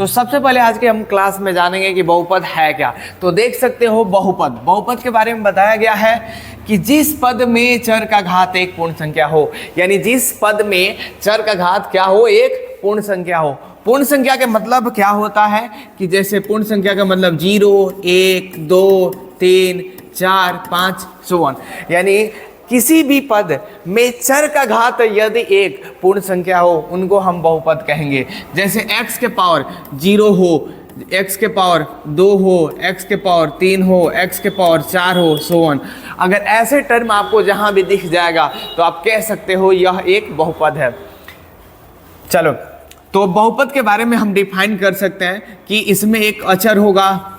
तो सबसे पहले आज के हम क्लास में जानेंगे कि बहुपद है क्या। तो देख सकते हो बहुपद, बहुपद के बारे में बताया गया है कि जिस पद में चर का घात एक पूर्ण संख्या हो, यानी जिस पद में चर का घात क्या हो, एक पूर्ण संख्या हो। पूर्ण संख्या के मतलब क्या होता है कि जैसे पूर्ण संख्या का मतलब 0, 1, 2, 3, 4, 5 सो ऑन, यानी किसी भी पद में चर का घात यदि एक पूर्ण संख्या हो उनको हम बहुपद कहेंगे। जैसे x के पावर 0 हो, x के पावर 2 हो, x के पावर 3 हो, x के पावर 4 हो सो ऑन। अगर ऐसे टर्म आपको जहां भी दिख जाएगा तो आप कह सकते हो यह एक बहुपद है। चलो, तो बहुपद के बारे में हम डिफाइन कर सकते हैं कि इसमें एक अचर होगा,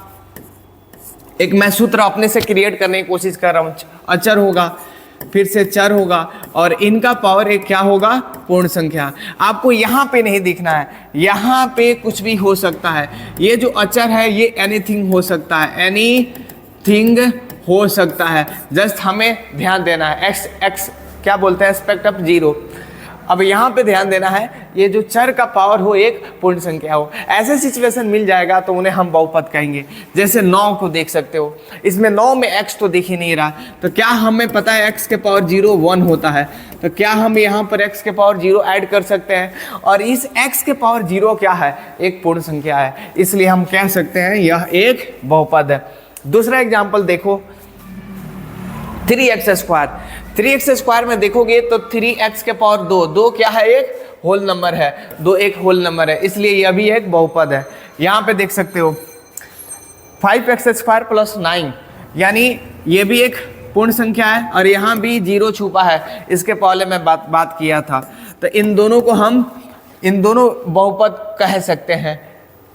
एक मैं सूत्र अपने से क्रिएट करने की कोशिश कर रहा हूं, अचर होगा, फिर से चर होगा और इनका पावर एक क्या होगा, पूर्ण संख्या। आपको यहाँ पे नहीं दिखना है, यहाँ पे कुछ भी हो सकता है। ये जो अचर है ये एनीथिंग हो सकता है, एनीथिंग हो सकता है, जस्ट हमें ध्यान देना है। एक्स एक्स क्या बोलते हैं, एस्पेक्ट ऑफ 0। अब यहाँ पे ध्यान देना है, ये जो चर का पावर हो एक पूर्ण संख्या हो। ऐसे सिचुएशन मिल जाएगा तो उन्हें हम बहुपद कहेंगे। जैसे 9 को देख सकते हो, इसमें 9 में x तो दिख ही नहीं रहा, तो क्या हमें पता है x के पावर 0 1 होता है, तो क्या हम यहाँ पर x के पावर 0 ऐड कर सकते हैं। और इस x के पावर 0 क्या है, एक पूर्ण संख्या है, इसलिए हम कह सकते हैं यह एक बहुपद है। दूसरा एग्जाम्पल देखो, 3x स्क्वायर। 3x स्क्वायर में देखोगे तो 3x के पावर 2, 2 क्या है, एक होल नंबर है, 2 एक होल नंबर है, इसलिए यह भी एक बहुपद है। यहाँ पे देख सकते हो 5x स्क्वायर प्लस 9, यानी ये भी एक पूर्ण संख्या है और यहाँ भी 0 छुपा है, इसके पहले मैं बात किया था। तो इन दोनों को हम बहुपद कह सकते हैं।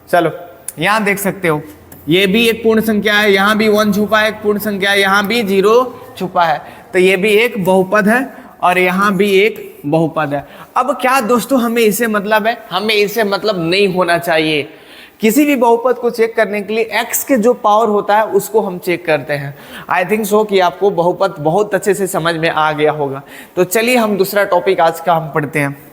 चलो, यहाँ देख सकते हो ये भी एक पूर्ण संख्या है, यहाँ भी 1 छुपा है, एक पूर्ण संख्या है, यहाँ भी 0 छुपा है, तो ये भी एक बहुपद है और यहाँ भी एक बहुपद है। अब क्या दोस्तों हमें इसे मतलब है, हमें इसे मतलब नहीं होना चाहिए। किसी भी बहुपद को चेक करने के लिए x के जो पावर होता है उसको हम चेक करते हैं। आई थिंक सो कि आपको बहुपद बहुत अच्छे से समझ में आ गया होगा। तो चलिए हम दूसरा टॉपिक आज का हम पढ़ते हैं।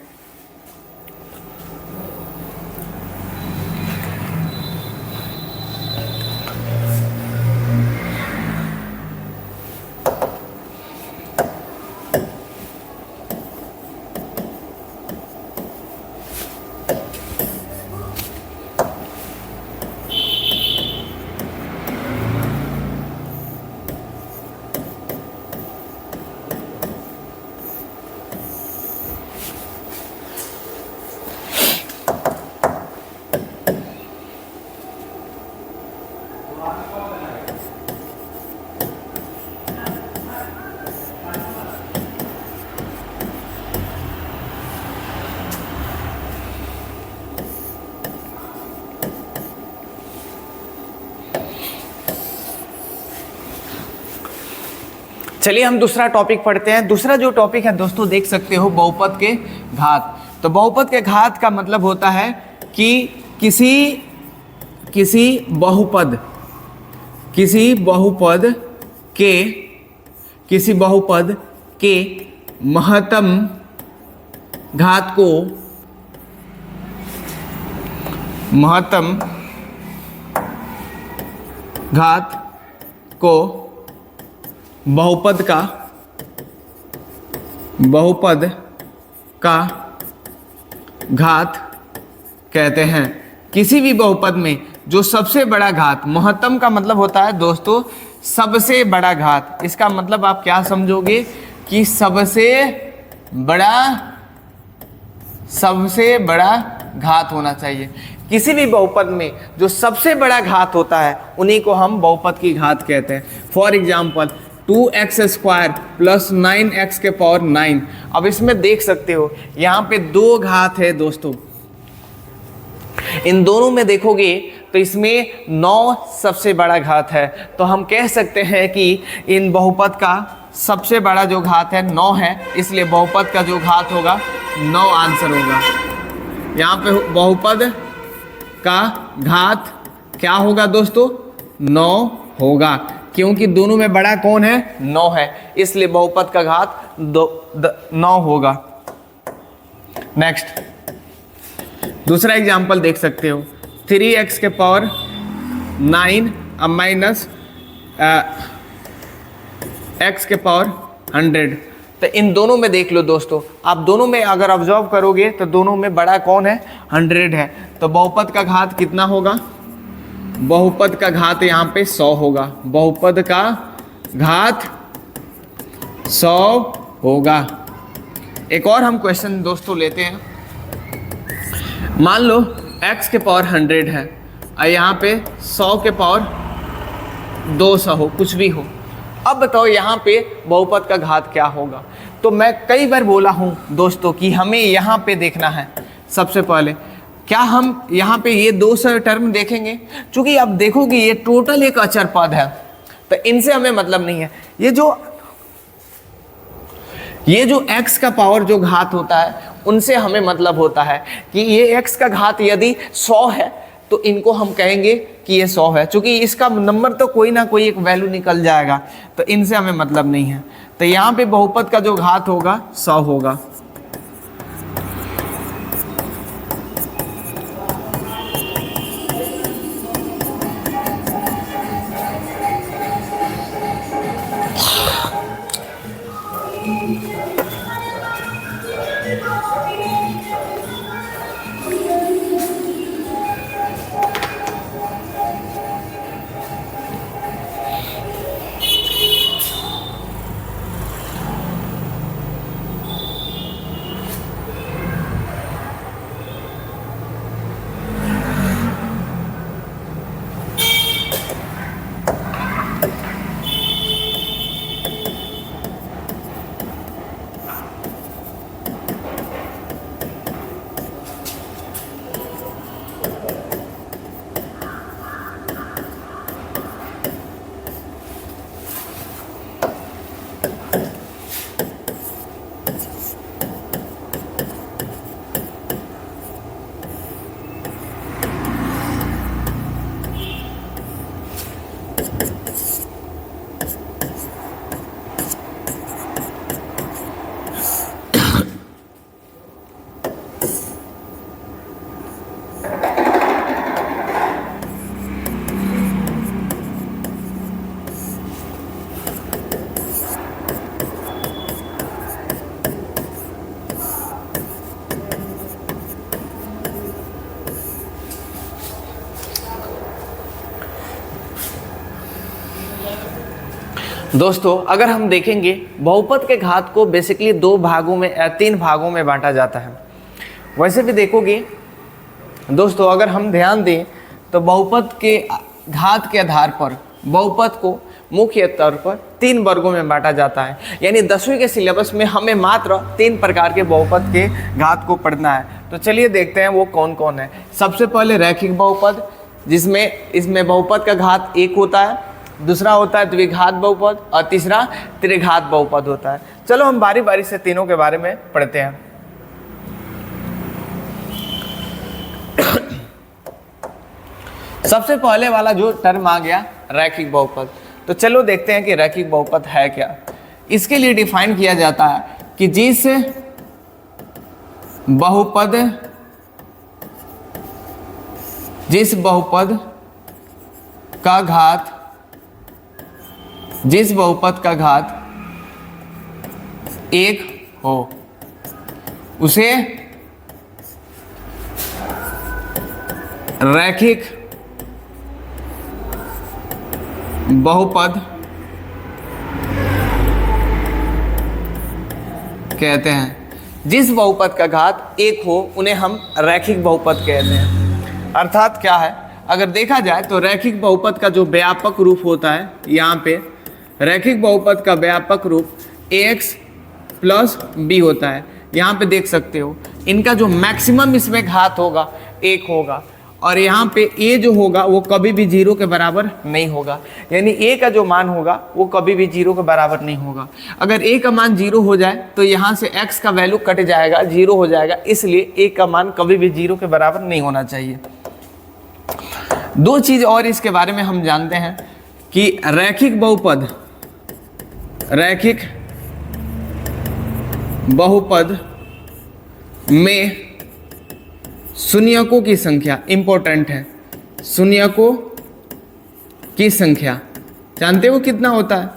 चलिए हम दूसरा टॉपिक पढ़ते हैं। दूसरा जो टॉपिक है दोस्तों देख सकते हो, बहुपद के घात। तो बहुपद के घात का मतलब होता है कि किसी बहुपद के महत्तम घात को बहुपद का घात कहते हैं। किसी भी बहुपद में जो सबसे बड़ा घात, महत्तम का मतलब होता है दोस्तों सबसे बड़ा घात। इसका मतलब आप क्या समझोगे कि सबसे बड़ा घात होना चाहिए। किसी भी बहुपद में जो सबसे बड़ा घात होता है उन्हीं को हम बहुपद की घात कहते हैं। For example 2x square plus 9x के पावर 9। अब इसमें देख सकते हो यहाँ पे 2 घात है दोस्तों, इन दोनों में देखोगे तो इसमें 9 सबसे बड़ा घात है। तो हम कह सकते हैं कि इन बहुपद का सबसे बड़ा जो घात है 9 है, इसलिए बहुपद का जो घात होगा 9 आंसर होगा। यहाँ पे बहुपद का घात क्या होगा दोस्तों, 9 होगा, क्योंकि दोनों में बड़ा कौन है, 9 है, इसलिए बहुपद का घात 9 होगा। नेक्स्ट दूसरा एग्जाम्पल देख सकते हो 3x के पावर 9 अब माइनस x के पावर 100। तो इन दोनों में देख लो दोस्तों, आप दोनों में अगर ऑब्जर्व करोगे तो दोनों में बड़ा कौन है? 100 है। तो बहुपद का घात कितना होगा? बहुपद का घात यहाँ पे 100 होगा। बहुपद का घात 100 होगा। एक और हम क्वेश्चन दोस्तों लेते हैं। मान लो x के पावर 100 है और यहाँ पे 100 के पावर 200 हो, कुछ भी हो। अब बताओ यहाँ पे बहुपद का घात क्या होगा? तो मैं कई बार बोला हूँ दोस्तों कि हमें यहाँ पे देखना है। सबसे पहले क्या हम यहाँ पे ये 200 टर्म देखेंगे? क्योंकि अब देखोगे ये टोटल एक अचर पद है, तो इनसे हमें मतलब नहीं है। ये जो x का पावर जो घात होता है उनसे हमें मतलब होता है कि ये x का घात यदि 100 है तो इनको हम कहेंगे कि ये 100 है। क्योंकि इसका नंबर तो कोई ना कोई एक वैल्यू निकल जाएगा, तो इनसे हमें मतलब नहीं है। तो यहाँ पे बहुपद का जो घात होगा 100 होगा। दोस्तों अगर हम देखेंगे बहुपद के घात को बेसिकली 3 भागों में बांटा जाता है। वैसे भी देखोगे दोस्तों, अगर हम ध्यान दें तो बहुपद के घात के आधार पर बहुपद को मुख्य तौर पर 3 वर्गों में बांटा जाता है। यानी 10वीं के सिलेबस में हमें मात्र 3 प्रकार के बहुपद के घात को पढ़ना है। तो चलिए देखते हैं वो कौन कौन है। सबसे पहले रैखिक बहुपद, जिसमें इसमें बहुपद का घात 1 होता है, दूसरा होता है द्विघात बहुपद और तीसरा त्रिघात बहुपद होता है। चलो हम बारी बारी से तीनों के बारे में पढ़ते हैं। सबसे पहले वाला जो टर्म आ गया रैखिक बहुपद, तो चलो देखते हैं कि रैखिक बहुपद है क्या। इसके लिए डिफाइन किया जाता है कि जिस बहुपद का घात 1 हो उसे रैखिक बहुपद कहते हैं। जिस बहुपद का घात 1 हो उन्हें हम रैखिक बहुपद कहते हैं। अर्थात क्या है, अगर देखा जाए तो रैखिक बहुपद का जो व्यापक रूप होता है, यहाँ पे रैखिक बहुपद का व्यापक रूप ax प्लस b होता है। यहाँ पे देख सकते हो इनका जो मैक्सिमम इसमें घात होगा 1 होगा, और यहाँ पे a जो होगा वो कभी भी 0 के बराबर नहीं होगा। यानी a का जो मान होगा वो कभी भी 0 के बराबर नहीं होगा। अगर a का मान 0 हो जाए तो यहाँ से x का वैल्यू कट जाएगा, 0 हो जाएगा, इसलिए a का मान कभी भी 0 के बराबर नहीं होना चाहिए। 2 चीज़ और इसके बारे में हम जानते हैं कि रैखिक बहुपद में शून्यकों की संख्या इंपॉर्टेंट है। शून्यकों की संख्या, जानते हो कितना होता है?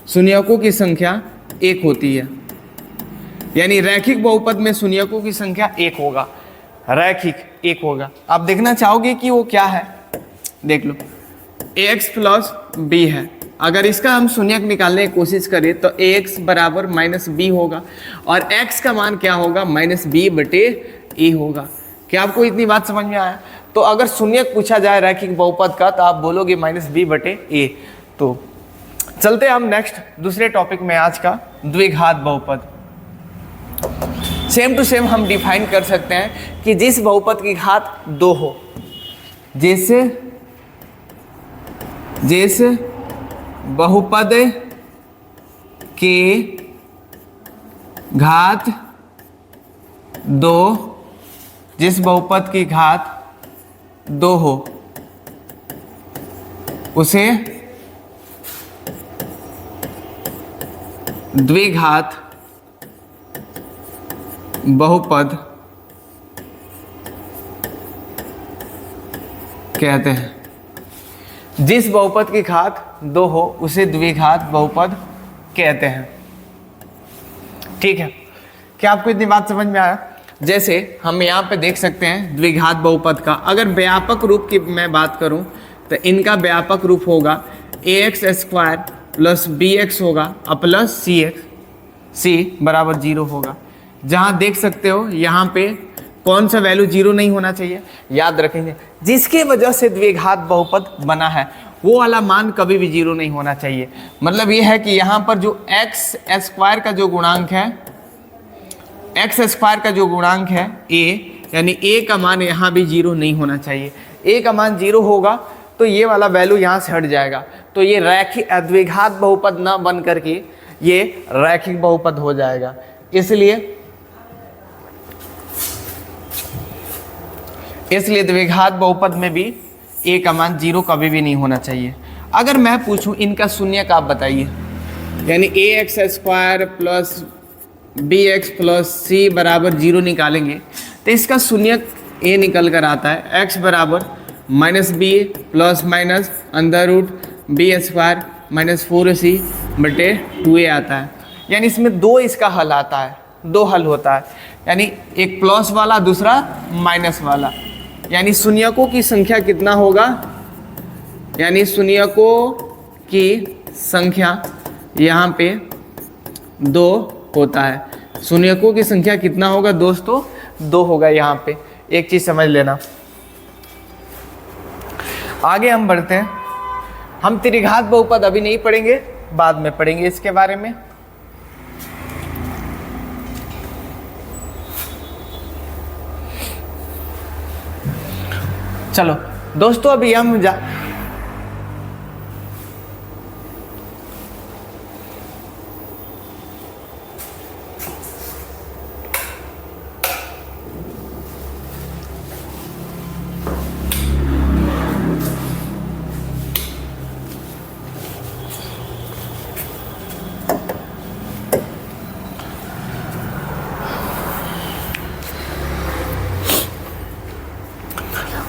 शून्यकों की संख्या 1 होती है, यानी रैखिक बहुपद में शून्यकों की संख्या 1 होगा, रैखिक 1 होगा। आप देखना चाहोगे कि वो क्या है, देख लो, ax प्लस बी है। अगर इसका हम शून्यक निकालने की कोशिश करें तो ax बराबर माइनस बी होगा, और x का मान क्या होगा, माइनस बी बटे ए होगा। क्या आपको इतनी बात समझ में आया? तो अगर शून्यक पूछा जाए रैखिक बहुपद का तो आप बोलोगे माइनस बी बटे ए। तो चलते हम नेक्स्ट दूसरे टॉपिक में आज का, द्विघात बहुपद। सेम टू सेम हम डिफाइन कर सकते हैं कि जिस बहुपद की घात 2 हो, जैसे बहुपद के घात 2, जिस बहुपद की घात 2 हो उसे द्विघात बहुपद कहते हैं। जिस बहुपद की घात 2 हो उसे द्विघात बहुपद कहते हैं। ठीक है, क्या आपको इतनी बात समझ में आया? जैसे हम यहाँ पे देख सकते हैं द्विघात बहुपद का अगर व्यापक रूप की मैं बात करूँ तो इनका व्यापक रूप होगा ax स्क्वायर प्लस bx होगा और प्लस c बराबर 0 होगा। जहाँ देख सकते हो यहाँ पे कौन सा वैल्यू 0 नहीं होना चाहिए, याद रखेंगे, जिसके वजह से द्विघात बहुपद बना है वो वाला मान कभी भी 0 नहीं होना चाहिए। मतलब ये है कि यहाँ पर जो x स्क्वायर का जो गुणांक है, x स्क्वायर का जो गुणांक है a, यानी a का मान यहाँ भी 0 नहीं होना चाहिए। a का मान 0 होगा तो ये वाला वैल्यू यहाँ से हट जाएगा, तो ये रैखिक द्विघात बहुपद ना बन करके ये रैखिक बहुपद हो जाएगा। इसलिए द्विघात बहुपद में भी a का मान 0 कभी भी नहीं होना चाहिए। अगर मैं पूछूं इनका शून्यक आप बताइए, यानी ax square plus bx plus c बराबर 0 निकालेंगे तो इसका शून्यक a निकल कर आता है x बराबर minus b plus minus under root b square minus 4c बटे 2a आता है। यानी इसमें 2 इसका हल आता है, 2 हल होता है, यानी एक प्लस वाला दूसरा माइनस वाला। यानी शून्यकों की संख्या कितना होगा, यानी शून्यकों की संख्या यहाँ पे 2 होता है। शून्यकों की संख्या कितना होगा दोस्तों, 2 होगा। यहाँ पे एक चीज समझ लेना। आगे हम बढ़ते हैं। हम त्रिघात बहुपद अभी नहीं पढ़ेंगे, बाद में पढ़ेंगे इसके बारे में। चलो दोस्तों अभी हम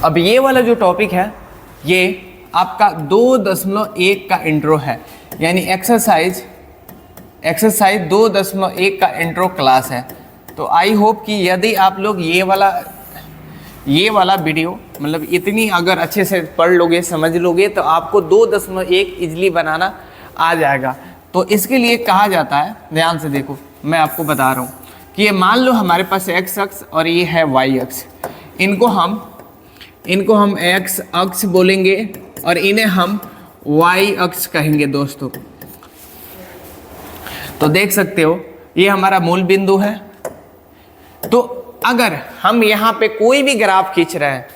अब ये वाला जो टॉपिक है ये आपका 2.1 का इंट्रो है, यानी एक्सरसाइज 2.1 का इंट्रो क्लास है। तो आई होप कि यदि आप लोग ये वाला वीडियो मतलब इतनी अगर अच्छे से पढ़ लोगे, समझ लोगे तो आपको 2.1 इजीली बनाना आ जाएगा। तो इसके लिए कहा जाता है, ध्यान से देखो मैं आपको बता रहा हूँ कि ये मान लो हमारे पास x अक्ष और ये है y अक्ष, इनको हम x अक्ष बोलेंगे और इन्हें हम y अक्ष कहेंगे दोस्तों। तो देख सकते हो ये हमारा मूल बिंदु है। तो अगर हम यहाँ पे कोई भी ग्राफ खींच रहे हैं,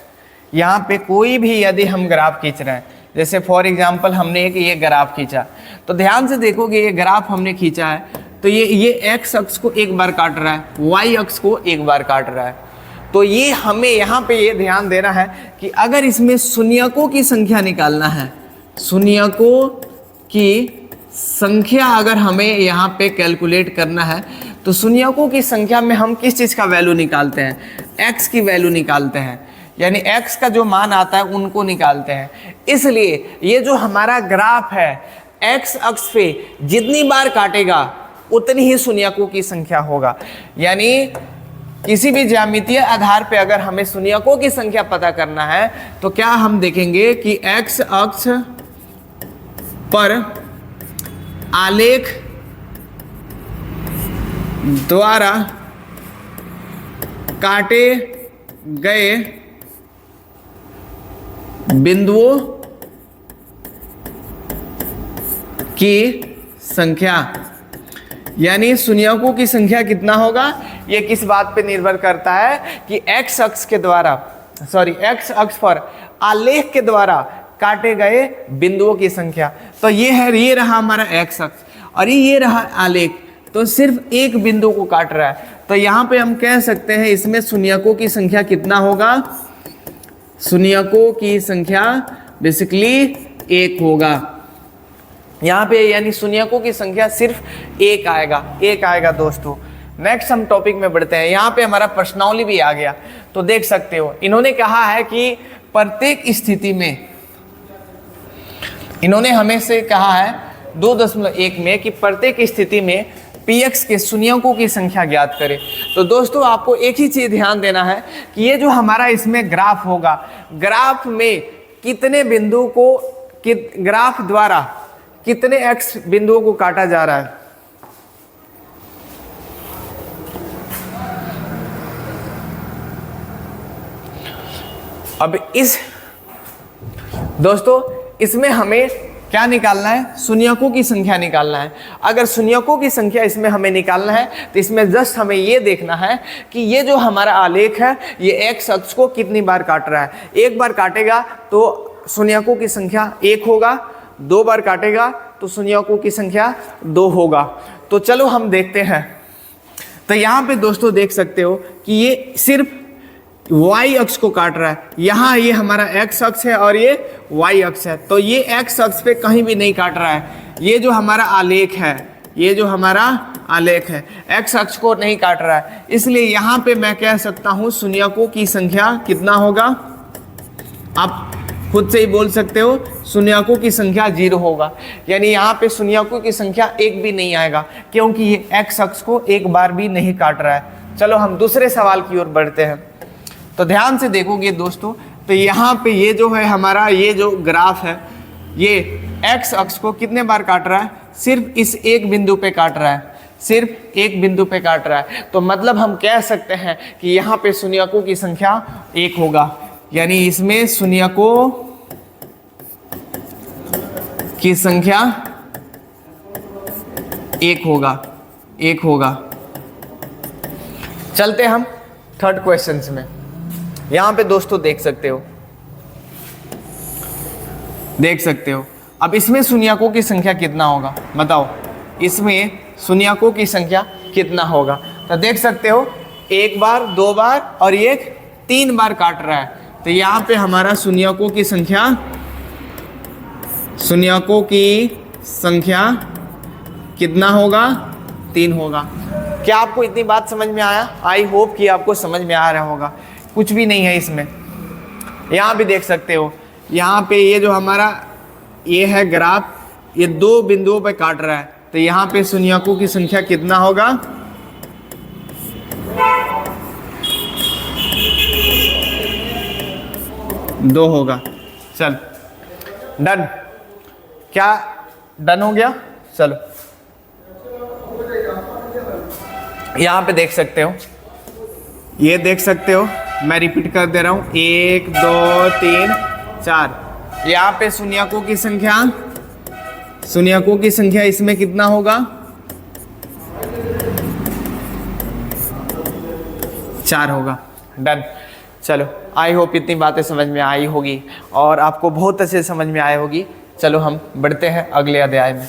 यहाँ पे कोई भी यदि हम ग्राफ खींच रहे हैं, जैसे फॉर एग्जांपल हमने एक ये ग्राफ खींचा, तो ध्यान से देखोगे ये ग्राफ हमने खींचा है तो ये x अक्ष को एक बार काट रहा है, y अक्ष को एक बार काट रहा है। तो ये हमें यहाँ पे ये ध्यान देना है कि अगर इसमें शून्यकों की संख्या निकालना है, शून्यकों की संख्या अगर हमें यहाँ पे कैलकुलेट करना है तो शून्यकों की संख्या में हम किस चीज़ का वैल्यू निकालते हैं, x की वैल्यू निकालते हैं। यानी x का जो मान आता है उनको निकालते हैं। इसलिए ये जो हमारा ग्राफ है x अक्ष पे जितनी बार काटेगा उतनी ही शून्यकों की संख्या होगा। यानी किसी भी ज्यामितीय आधार पे अगर हमें शून्यकों की संख्या पता करना है तो क्या हम देखेंगे कि x अक्ष पर आलेख द्वारा काटे गए बिंदुओं की संख्या, यानी शून्यकों की संख्या कितना होगा, ये किस बात पे निर्भर करता है कि x अक्ष पर आलेख के द्वारा काटे गए बिंदुओं की संख्या। तो ये रहा हमारा x अक्ष और ये रहा आलेख, तो सिर्फ एक बिंदु को काट रहा है। तो यहाँ पे हम कह सकते हैं इसमें शून्यकों की संख्या कितना होगा, शून्यकों की संख्या बेसिकली 1 होगा यहाँ पे, यानी शून्यकों की संख्या सिर्फ एक आएगा दोस्तों। नेक्स्ट हम टॉपिक में बढ़ते हैं। यहाँ पे हमारा प्रश्नावली भी आ गया, तो देख सकते हो इन्होंने कहा है कि प्रत्येक स्थिति में, इन्होंने हमें से कहा है 2.1 में कि प्रत्येक स्थिति में px के शून्यकों की संख्या ज्ञात करें। तो दोस्तों आपको एक ही चीज ध्यान देना है कि ये जो हमारा इसमें ग्राफ होगा, ग्राफ में कितने बिंदु को ग्राफ द्वारा कितने x बिंदुओं को काटा जा रहा है। अब दोस्तों इसमें हमें क्या निकालना है, शून्यकों की संख्या निकालना है। अगर शून्यकों की संख्या इसमें हमें निकालना है तो इसमें जस्ट हमें ये देखना है कि ये जो हमारा आलेख है ये x अक्ष को कितनी बार काट रहा है। एक बार काटेगा तो शून्यकों की संख्या 1 होगा, 2 बार काटेगा तो शून्यकों की संख्या 2 होगा। तो चलो हम देखते हैं। तो यहाँ पे दोस्तों देख सकते हो कि ये सिर्फ y अक्ष को काट रहा है। यहाँ ये हमारा x अक्ष है और ये y अक्ष है, तो ये x अक्ष पे कहीं भी नहीं काट रहा है। ये जो हमारा आलेख है, ये जो हमारा आलेख है x अक्ष को नहीं काट रहा है, इसलिए यहाँ पे मैं कह सकता हूँ शून्यकों की संख्या कितना होगा। आप खुद से ही बोल सकते हो शून्यकों की संख्या 0 होगा, यानी यहाँ पे शून्यकों की संख्या 1 भी नहीं आएगा क्योंकि ये x अक्ष को एक बार भी नहीं काट रहा है। चलो हम दूसरे सवाल की ओर बढ़ते हैं। तो ध्यान से देखोगे दोस्तों, तो यहाँ पे ये जो है हमारा ये जो ग्राफ है ये x अक्ष को कितने बार काट रहा है, सिर्फ इस एक बिंदु पे काट रहा है, सिर्फ एक बिंदु पे काट रहा है। तो मतलब हम कह सकते हैं कि यहाँ पे शून्यकों की संख्या 1 होगा, यानी इसमें शून्यकों की संख्या 1 होगा। चलते हम थर्ड क्वेश्चन में। यहां पे दोस्तों देख सकते हो अब इसमें शून्यकों की संख्या कितना होगा, बताओ इसमें शून्यकों की संख्या कितना होगा। तो देख सकते हो 1 बार, 2 बार और ये 3 बार काट रहा है। तो यहाँ पे हमारा शून्यकों की संख्या कितना होगा, 3 होगा। क्या आपको इतनी बात समझ में आया? आई होप कि आपको समझ में आ रहा होगा। कुछ भी नहीं है इसमें। यहाँ भी देख सकते हो, यहाँ पे ये जो हमारा ये है ग्राफ, ये 2 बिंदुओं पे काट रहा है। तो यहाँ पे शून्यकों की संख्या कितना होगा, 2 होगा। चल डन, क्या डन हो गया? चलो यहाँ पे देख सकते हो, ये देख सकते हो, मैं रिपीट कर दे रहा हूँ, 1 2 3 4। यहाँ पे शून्यकों की संख्या इसमें कितना होगा, 4 होगा। डन। चलो आई होप इतनी बातें समझ में आई होगी और आपको बहुत अच्छे समझ में आई होगी। चलो हम बढ़ते हैं अगले अध्याय में।